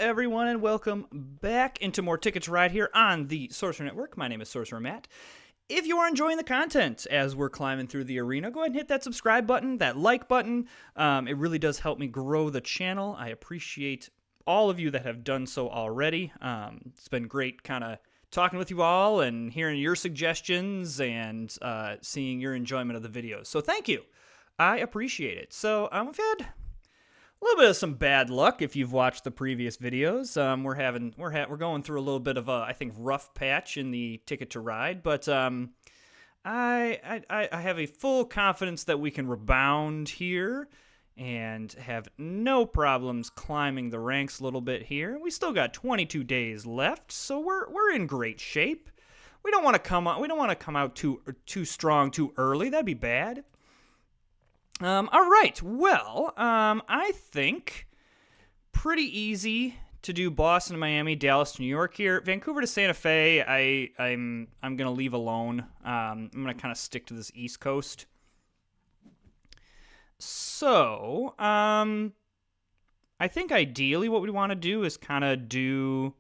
everyone, and welcome back into more Ticket to Ride here on the Sorcerer Network. My name is Sorcerer Matt. If you are enjoying the content as we're climbing through the arena, go ahead and hit that subscribe button, that like button. It really does help me grow the channel. I appreciate all of you that have done so already. It's been great kind of talking with you all and hearing your suggestions and seeing your enjoyment of the videos. So thank you. I appreciate it. So we've had a little bit of some bad luck if you've watched the previous videos. We're going through a little bit of a, I think, rough patch in the Ticket to Ride, but I have a full confidence that we can rebound here and have no problems climbing the ranks a little bit here. We still got 22 days left, so we're in great shape. We don't want to come out too strong too early. That'd be bad. All right. Well, I think pretty easy to do Boston to Miami, Dallas to New York here. Vancouver to Santa Fe, I'm gonna leave alone. I'm gonna kind of stick to this East Coast. So, I think ideally what we want to do is kind of do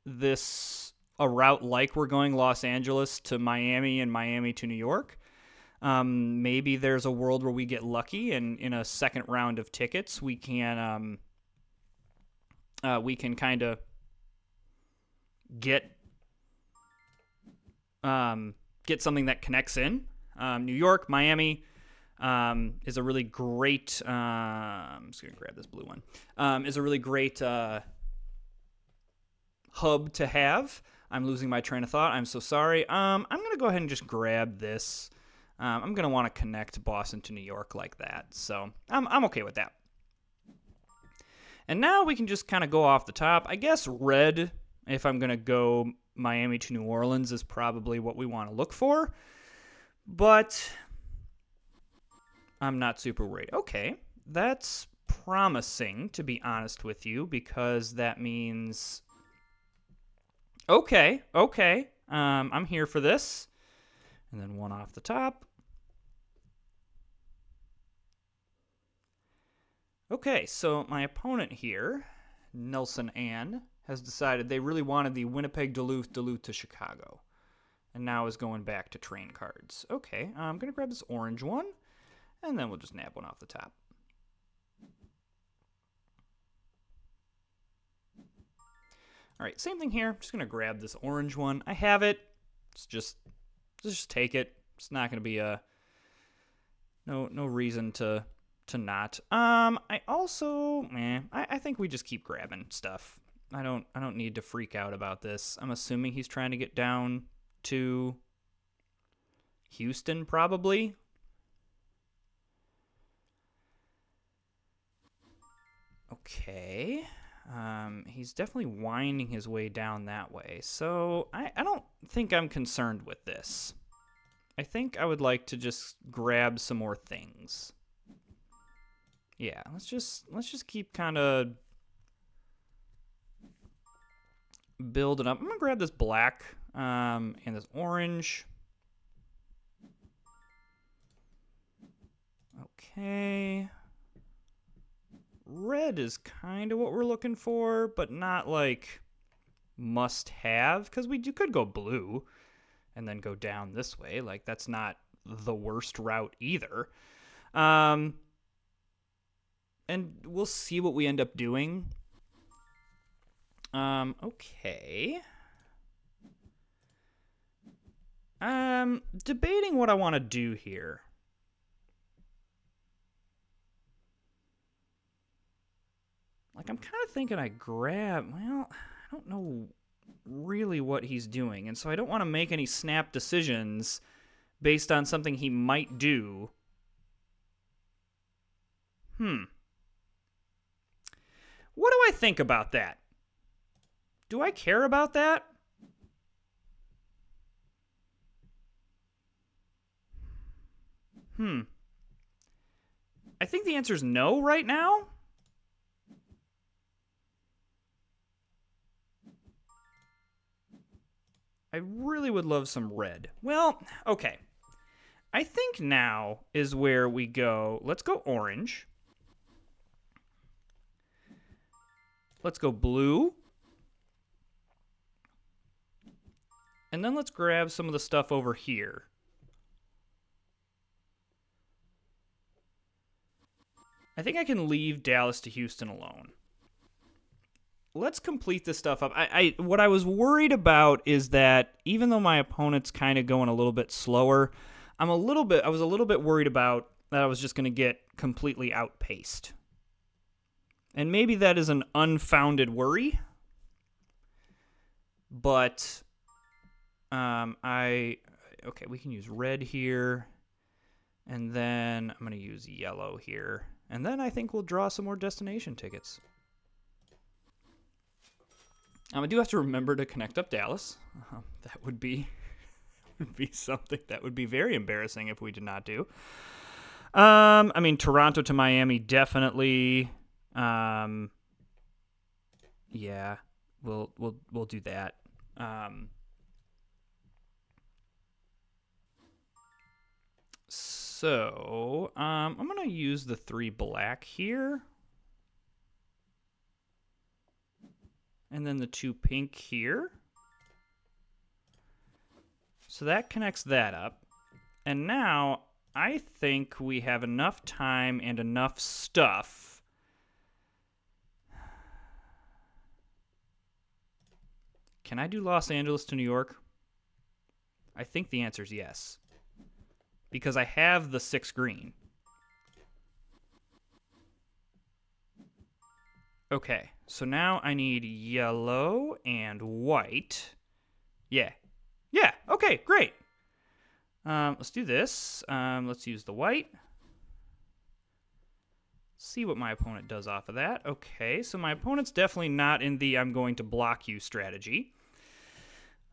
this a route like we're going Los Angeles to Miami and Miami to New York. Maybe there's a world where we get lucky and in a second round of tickets we can kind of get something that connects in. New York, Miami is a really great I'm just gonna grab this blue one. Is a really great hub to have. I'm losing my train of thought. I'm so sorry. I'm gonna go ahead and just grab this. I'm going to want to connect Boston to New York like that, so I'm okay with that. And now we can just kind of go off the top. I guess red, if I'm going to go Miami to New Orleans, is probably what we want to look for, but I'm not super worried. Okay, that's promising, to be honest with you, because that means... Okay, I'm here for this. And then one off the top. Okay, so my opponent here, Nelson Ann, has decided they really wanted the Winnipeg Duluth to Chicago. And now is going back to train cards. Okay, I'm going to grab this orange one, and then we'll just nab one off the top. All right, same thing here. I'm just going to grab this orange one. I have it. Let's just take it. It's not going to be a no reason to not. I also, I think we just keep grabbing stuff. I don't need to freak out about this. I'm assuming he's trying to get down to Houston, probably. Okay. He's definitely winding his way down that way. So I don't think I'm concerned with this. I think I would like to just grab some more things. Yeah, let's just keep kind of building up. I'm gonna grab this black and this orange. Okay. Red is kind of what we're looking for, but not like must have, because could go blue and then go down this way. Like, that's not the worst route either. And we'll see what we end up doing. Okay. Debating what I want to do here. Like, I'm kind of thinking I grab... Well, I don't know really what he's doing, and so I don't want to make any snap decisions based on something he might do. What do I think about that? Do I care about that? I think the answer is no right now. I really would love some red. Well, okay. I think now is where we go. Let's go orange. Let's go blue. And then let's grab some of the stuff over here. I think I can leave Dallas to Houston alone. Let's complete this stuff up. What I was worried about is that even though my opponent's kind of going a little bit slower, I was a little bit worried about that I was just going to get completely outpaced. And maybe that is an unfounded worry. But okay, we can use red here. And then I'm going to use yellow here. And then I think we'll draw some more destination tickets. I do have to remember to connect up Dallas. That would be something that would be very embarrassing if we did not do. I mean, Toronto to Miami, definitely. Yeah, we'll do that. So I'm gonna use the 3 black here. And then the 2 pink here. So that connects that up. And now I think we have enough time and enough stuff. Can I do Los Angeles to New York? I think the answer is yes. Because I have the 6 green. Okay, so now I need yellow and white. Yeah, okay, great. Let's do this. Let's use the white. See what my opponent does off of that. Okay, so my opponent's definitely not in the I'm going to block you strategy.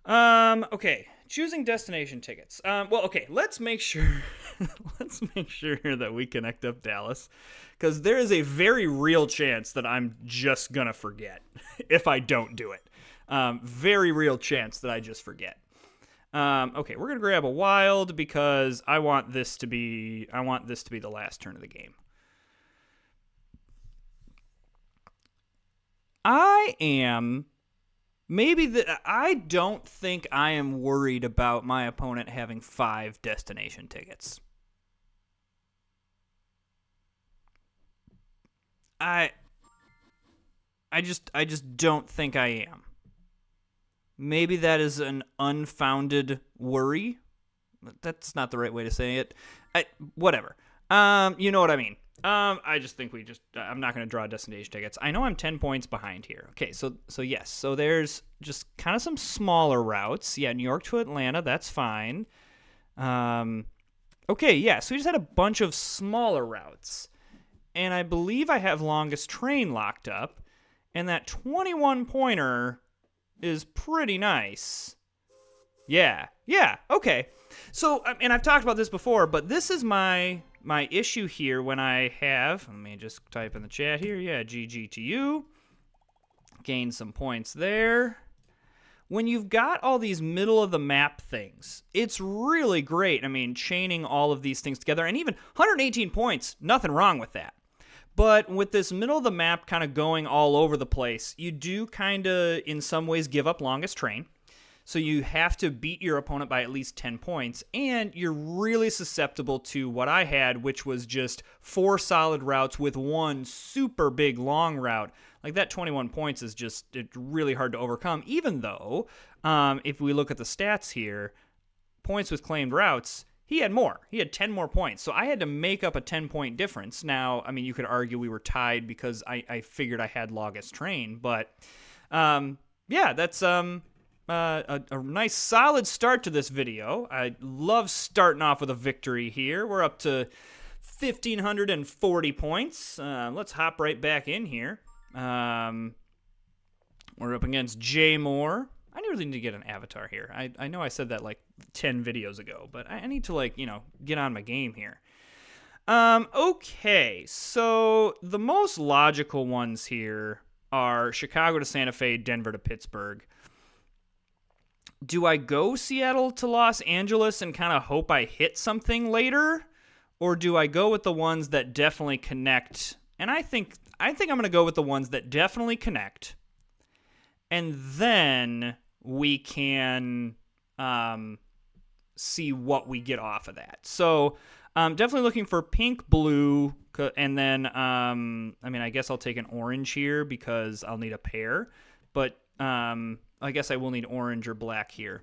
Okay, choosing destination tickets. Okay, let's make sure that we connect up Dallas, because there is a very real chance that I'm just gonna forget if I don't do it. Very real chance that I just forget. Okay, we're gonna grab a wild because I want this to be the last turn of the game. I don't think I am worried about my opponent having 5 destination tickets. I just don't think I am. Maybe that is an unfounded worry. That's not the right way to say it. Whatever. You know what I mean. I just think I'm not going to draw destination tickets. I know I'm 10 points behind here. Okay, so yes. So there's just kind of some smaller routes. Yeah, New York to Atlanta, that's fine. Okay, yeah, so we just had a bunch of smaller routes. And I believe I have longest train locked up. And that 21-pointer is pretty nice. Yeah, okay. So, and I've talked about this before, but this is my issue here when I have, let me just type in the chat here, yeah, GG to you. Gain some points there. When you've got all these middle-of-the-map things, it's really great. I mean, chaining all of these things together, and even 118 points, nothing wrong with that. But with this middle-of-the-map kind of going all over the place, you do kind of, in some ways, give up longest train. So you have to beat your opponent by at least 10 points, and you're really susceptible to what I had, which was just 4 solid routes with 1 super big long route. Like that 21 points is just really hard to overcome, even though if we look at the stats here, points with claimed routes, he had more. He had 10 more points. So I had to make up a 10-point difference. Now, I mean, you could argue we were tied because I figured I had longest train, but yeah, that's a nice solid start to this video. I love starting off with a victory here. We're up to 1,540 points. Let's hop right back in here. We're up against Jay Moore. I really need to get an avatar here. I know I said that like 10 videos ago, but I need to get on my game here. Okay, so the most logical ones here are Chicago to Santa Fe, Denver to Pittsburgh. Do I go Seattle to Los Angeles and kind of hope I hit something later? Or do I go with the ones that definitely connect? And I think I think I'm going to go with the ones that definitely connect. And then we can see what we get off of that. So definitely looking for pink, blue, and then, I guess I'll take an orange here because I'll need a pair. But I guess I will need orange or black here.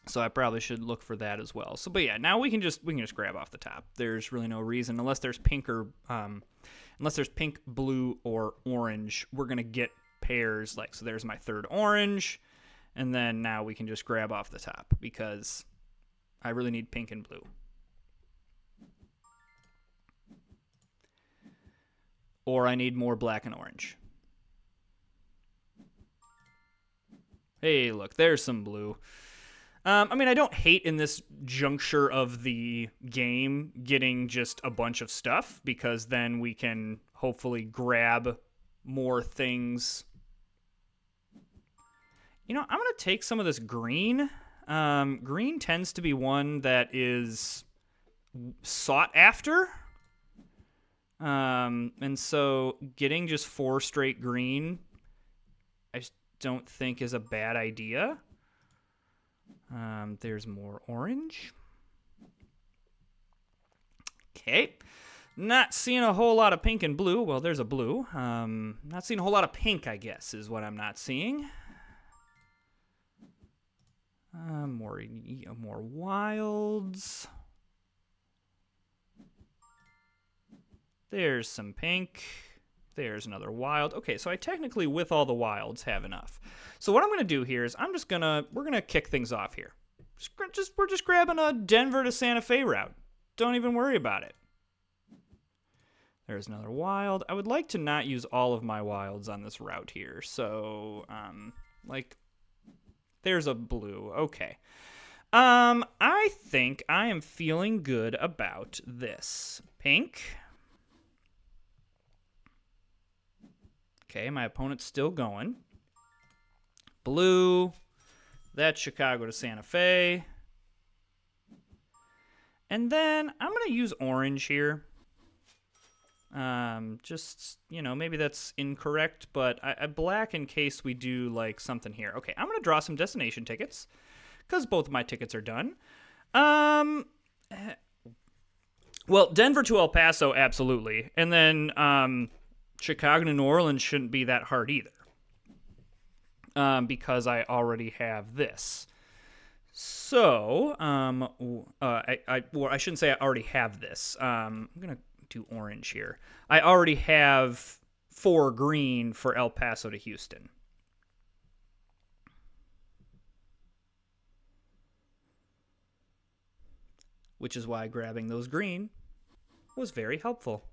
So I probably should look for that as well. So, but yeah, now we can just grab off the top. There's really no reason unless there's pink, blue, or orange. We're gonna get pairs like so. There's my third orange, and then now we can just grab off the top because I really need pink and blue. Or I need more black and orange. Hey, look, there's some blue. I don't hate in this juncture of the game getting just a bunch of stuff because then we can hopefully grab more things. I'm going to take some of this green. Green tends to be one that is sought after. And so getting just 4 straight green, I just don't think is a bad idea. There's more orange. Okay. Not seeing a whole lot of pink and blue. Well, there's a blue. Not seeing a whole lot of pink, I guess, is what I'm not seeing. More wilds. There's some pink. There's another wild. Okay, so I technically, with all the wilds, have enough. So what I'm going to do here is we're going to kick things off here. We're just grabbing a Denver to Santa Fe route. Don't even worry about it. There's another wild. I would like to not use all of my wilds on this route here. So, there's a blue. Okay. I think I am feeling good about this. Pink. Okay, my opponent's still going. Blue. That's Chicago to Santa Fe. And then I'm going to use orange here. Maybe that's incorrect, but I black in case we do like something here. Okay, I'm going to draw some destination tickets because both of my tickets are done. Well, Denver to El Paso, absolutely. And then Chicago to New Orleans shouldn't be that hard either. Because I already have this. So, I shouldn't say I already have this. I'm going to do orange here. I already have 4 green for El Paso to Houston. Which is why grabbing those green was very helpful.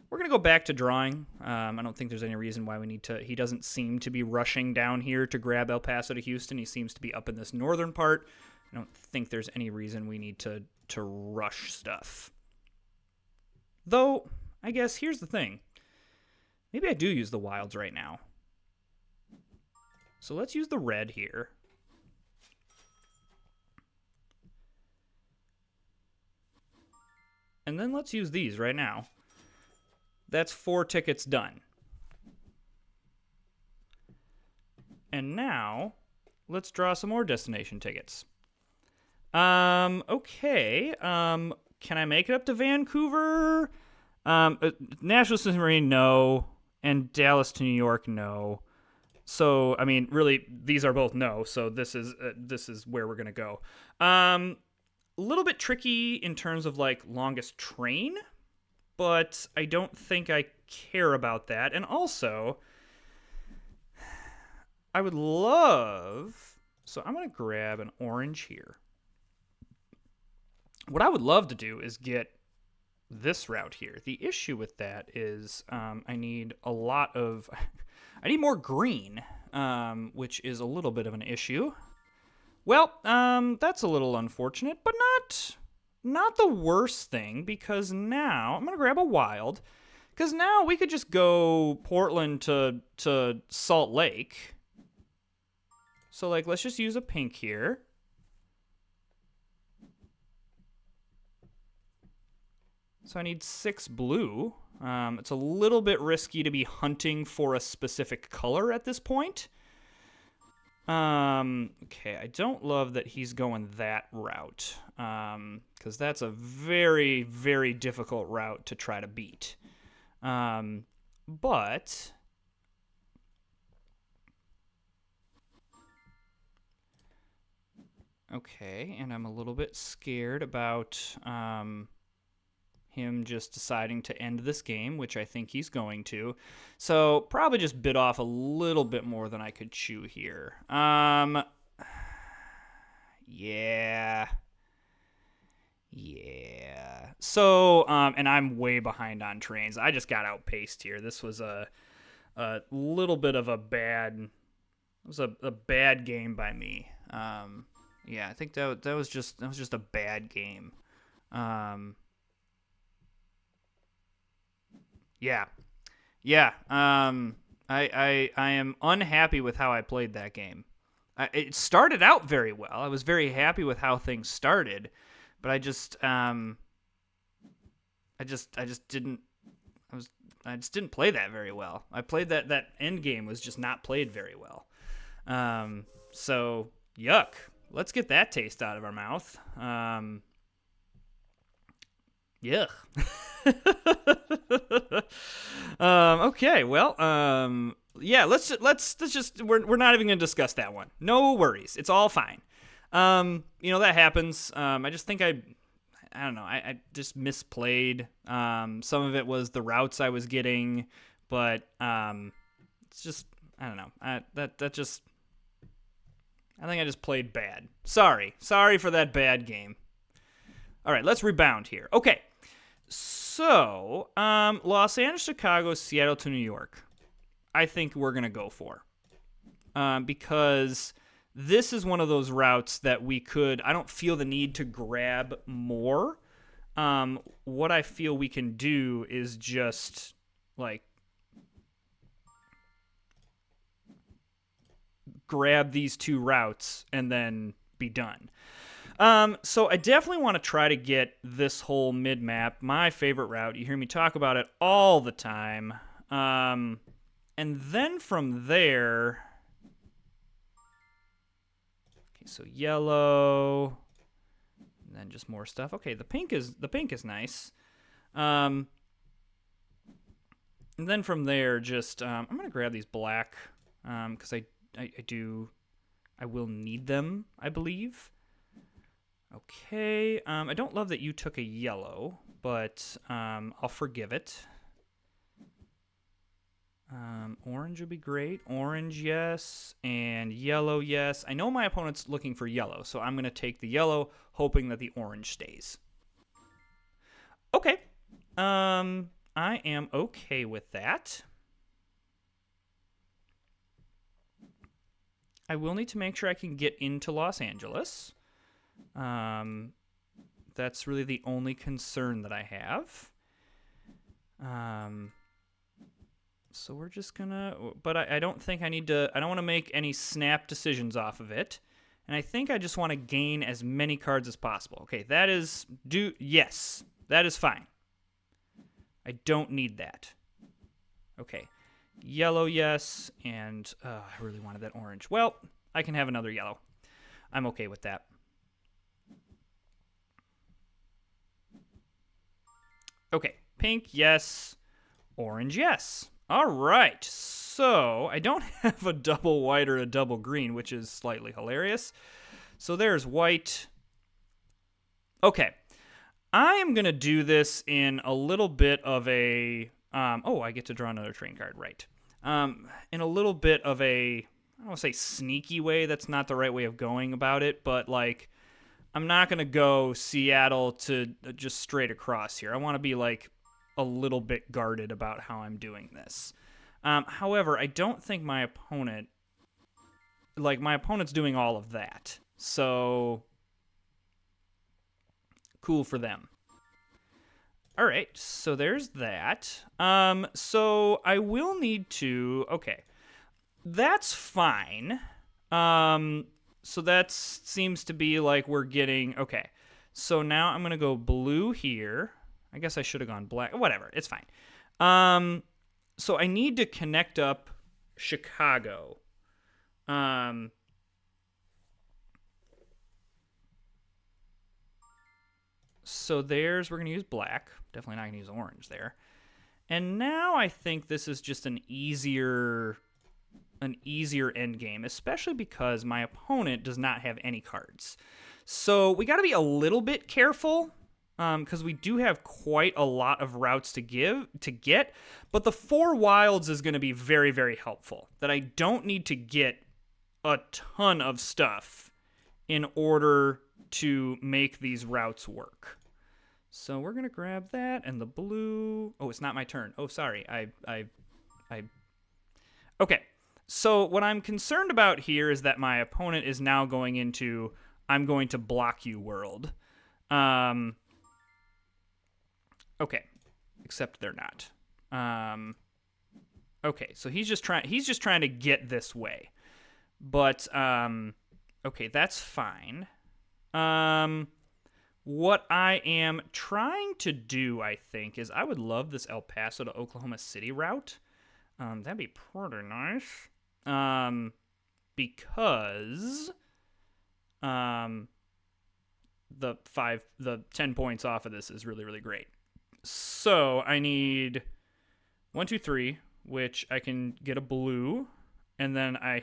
We're going to go back to drawing. I don't think there's any reason why we need to. He doesn't seem to be rushing down here to grab El Paso to Houston. He seems to be up in this northern part. I don't think there's any reason we need to rush stuff. Though, I guess here's the thing. Maybe I do use the wilds right now. So let's use the red here. And then let's use these right now. That's 4 tickets done. And now, let's draw some more destination tickets. Okay. Can I make it up to Vancouver? Nashville to Marine, no. And Dallas to New York, no. So, really, these are both no. So this is where we're gonna go. A little bit tricky in terms of longest train. But I don't think I care about that. And also, I would love... So I'm going to grab an orange here. What I would love to do is get this route here. The issue with that is I need a lot of... I need more green, which is a little bit of an issue. Well, that's a little unfortunate, but not the worst thing, because now I'm going to grab a wild, because now we could just go Portland to Salt Lake. So, let's just use a pink here. So I need 6 blue. It's a little bit risky to be hunting for a specific color at this point. Okay, I don't love that he's going that route, because that's a very, very difficult route to try to beat. But okay, and I'm a little bit scared about him just deciding to end this game, which I think he's going to. So probably just bit off a little bit more than I could chew here. Yeah. So, and I'm way behind on trains. I just got outpaced here. This was a little bit of a bad, it was a bad game by me. Yeah, I think that was just a bad game. Yeah. I am unhappy with how I played that game. It started out very well. I was very happy with how things started, but I just didn't play that very well. I played that end game was just not played very well. So yuck. Let's get that taste out of our mouth. Yuck. Okay, well, yeah, let's just we're not even gonna discuss that one. No worries, it's all fine. That happens. I just think I don't know. I just misplayed. Some of it was the routes I was getting, but it's just I don't know. I think I just played bad. Sorry for that bad game. All right, let's rebound here. Okay. So, Los Angeles, Chicago, Seattle to New York, I think we're going to go for. Because this is one of those routes that I don't feel the need to grab more. What I feel we can do is just, grab these two routes and then be done. So I definitely want to try to get this whole mid-map, my favorite route. You hear me talk about it all the time. And then from there... Okay, so yellow... And then just more stuff. Okay, the pink is nice. And then from there, just... I'm going to grab these black, because I will need them, I believe. Okay, I don't love that you took a yellow, but I'll forgive it. Orange would be great. Orange, yes, and yellow, yes. I know my opponent's looking for yellow, so I'm going to take the yellow, hoping that the orange stays. Okay, I am okay with that. I will need to make sure I can get into Los Angeles. That's really the only concern that I have. So we're just gonna, but I don't think I don't want to make any snap decisions off of it. And I think I just want to gain as many cards as possible. Okay, yes, that is fine. I don't need that. Okay, yellow, yes, and I really wanted that orange. Well, I can have another yellow. I'm okay with that. Okay, pink, yes. Orange, yes. All right, so I don't have a double white or a double green, which is slightly hilarious. So there's white. Okay, I am going to do this in a little bit of a... I get to draw another train card, right. In a little bit of a, I don't want to say sneaky way, that's not the right way of going about it, but I'm not going to go Seattle to just straight across here. I want to be a little bit guarded about how I'm doing this. However, I don't think my opponent's doing all of that. So, cool for them. All right, so there's that. So I will need to, okay, that's fine. So that seems to be we're getting, okay. So now I'm going to go blue here. I guess I should have gone black. Whatever, it's fine. So I need to connect up Chicago. So we're going to use black. Definitely not going to use orange there. And now I think this is just an easier end game, especially because my opponent does not have any cards. So we got to be a little bit careful because we do have quite a lot of routes to get. But the 4 wilds is going to be very, very helpful. That I don't need to get a ton of stuff in order to make these routes work. So we're going to grab that and the blue. Oh, it's not my turn. Oh, sorry. Okay. So what I'm concerned about here is that my opponent is now going into I'm going to block you world. Okay. Except they're not. Okay, so he's just trying to get this way. But okay, that's fine. What I am trying to do, I think, is I would love this El Paso to Oklahoma City route. That'd be pretty nice. Because the 10 points off of this is really, really great. So I need 1, 2, 3, which I can get a blue, and then I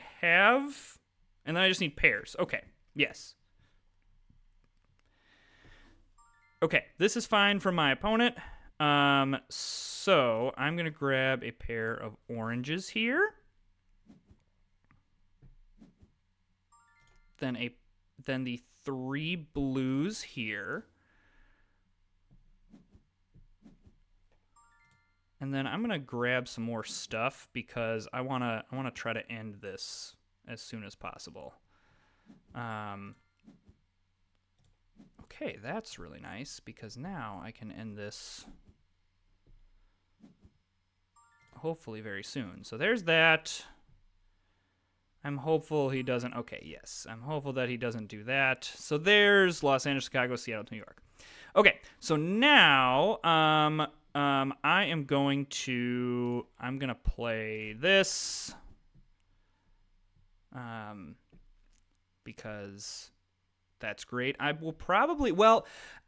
just need pairs. Okay, yes. Okay, this is fine for my opponent. So I'm gonna grab a pair of oranges here. Then the 3 blues here. And then I'm going to grab some more stuff because I want to try to end this as soon as possible. Okay, that's really nice because now I can end this hopefully very soon. So there's that. I'm hopeful he doesn't. Okay, yes. I'm hopeful that he doesn't do that. So there's Los Angeles, Chicago, Seattle, New York. Okay, so now I'm going to play this because that's great. I will probably,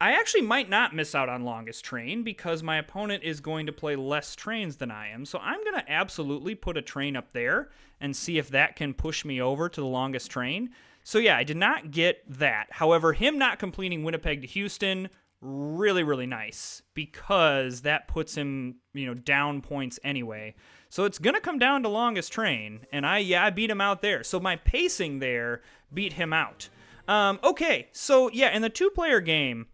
I actually might not miss out on longest train because my opponent is going to play less trains than I am. So I'm going to absolutely put a train up there and see if that can push me over to the longest train. So yeah, I did not get that. However, him not completing Winnipeg to Houston, really, really nice because that puts him, down points anyway. So it's going to come down to longest train, and I beat him out there. So my pacing there beat him out. Okay, so yeah, in the 2-player game,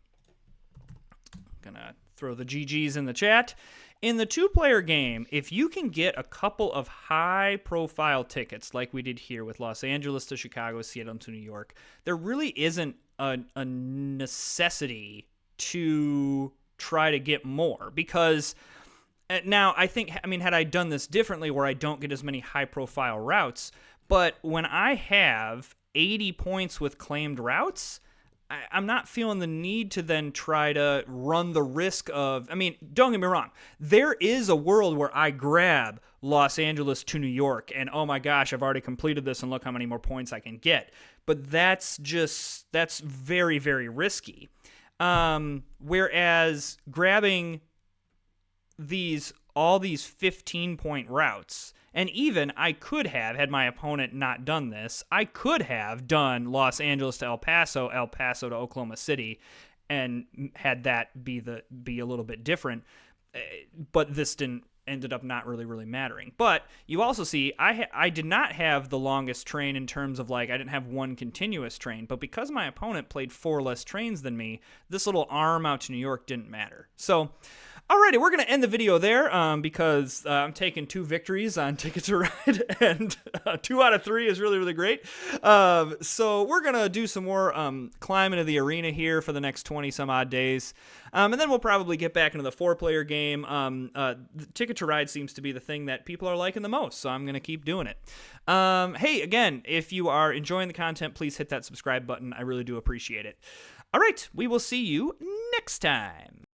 I'm gonna throw the GGs in the chat. In the 2-player game, if you can get a couple of high-profile tickets like we did here with Los Angeles to Chicago, Seattle to New York, there really isn't a necessity to try to get more because now had I done this differently where I don't get as many high-profile routes, but when I have 80 points with claimed routes, I'm not feeling the need to then try to run the risk of, don't get me wrong, there is a world where I grab Los Angeles to New York and oh my gosh, I've already completed this and look how many more points I can get. But that's very, very risky. Whereas grabbing all these 15-point routes, and even I could have, had my opponent not done this, I could have done Los Angeles to El Paso to Oklahoma City, and had that be a little bit different. But this ended up not really, really mattering. But you also see, I did not have the longest train in terms of I didn't have one continuous train, but because my opponent played 4 less trains than me, this little arm out to New York didn't matter. So, alrighty, we're going to end the video there because I'm taking 2 victories on Ticket to Ride, and 2 out of 3 is really, really great. So we're going to do some more climbing of the arena here for the next 20-some-odd days. And then we'll probably get back into the 4-player game. Ticket to Ride seems to be the thing that people are liking the most, so I'm going to keep doing it. Hey, again, if you are enjoying the content, please hit that subscribe button. I really do appreciate it. All right, we will see you next time.